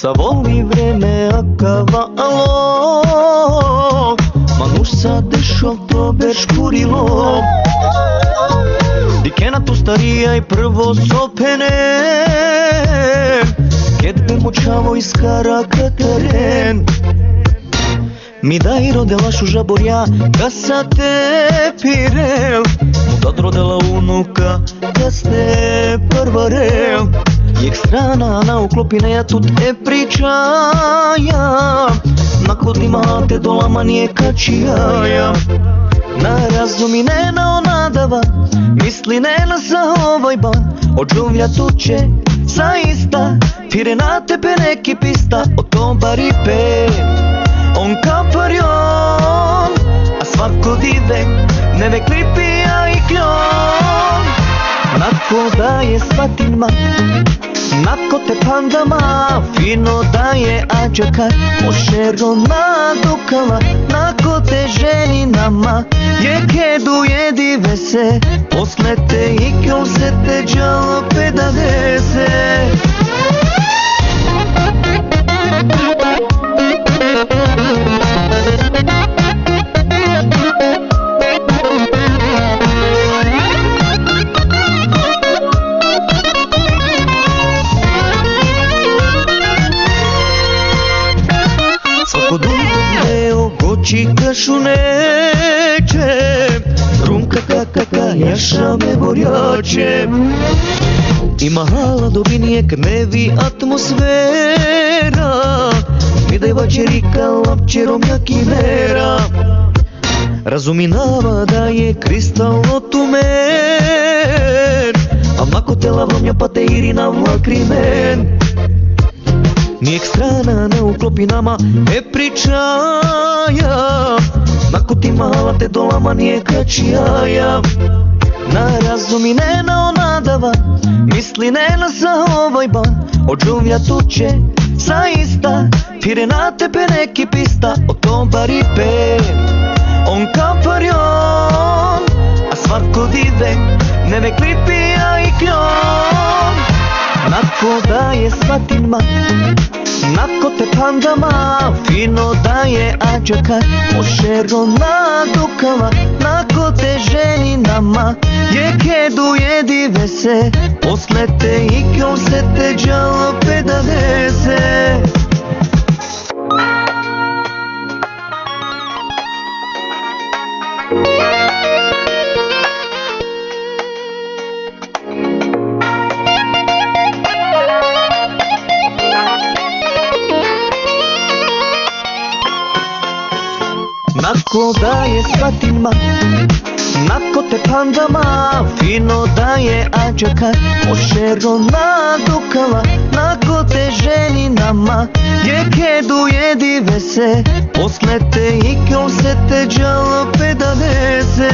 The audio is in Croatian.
Sa voli vreme akavalo, Manuš sa dešol to beš kurilo. Dikena tu starija i prvo sopene, Kad be močavo iz Karakataren. Mi daj rodela šuža borja, da sa te pirel, Tad rodela unuka, da ste prva rel. Jek strana na uklopine ja tu te pričaja, Na kodima te dolama nije kačijaja. Na razumi ne na onadava, misli ne na sa ovaj ban. Od žuvlja tuče, zaista, fire na tebe neki pista. O to bari pe, on kaparion, a svako dive, neve klipija i kljon. Nako da je svatinma, nako te pandama, fino da je ađakar, pošero na dukama. Nako te ženinama, je kedu jedive se, posle te i kjol se te džalo pedadese. Svako duleo goći kašu neće, Rumka kakaka jaša me borjače. Ima hala dobinije knevi atmosfera, Mi daj vačerika lapčerom jakinera. Razuminava da je kristalno tumen, A mako te lavronja pa te irina vlakrimen. Nijek strana na uklopinama e pričaja, Nako ti mala te dolama nije kačijaja. Na razumi ne na onadava, misli ne na sa ovaj ban. Od žuvlja tuče, zaista, fire na tebe neki pista. O to bari pe, on kaparion, a svako dive, neve klipija i kljon. Nako da je svatinma, nako te pandama, fino da je ađakar, pošero na dukama. Nako te ženinama, je kedu jedive se, posle te i kjol se te džalo pedadese. Nako da je svatinma, nako te pandama, fino da je ađakar, pošero na dukama. Nako te ženinama, je kedu jedive se, posle te i kjol se te džalo pedadese.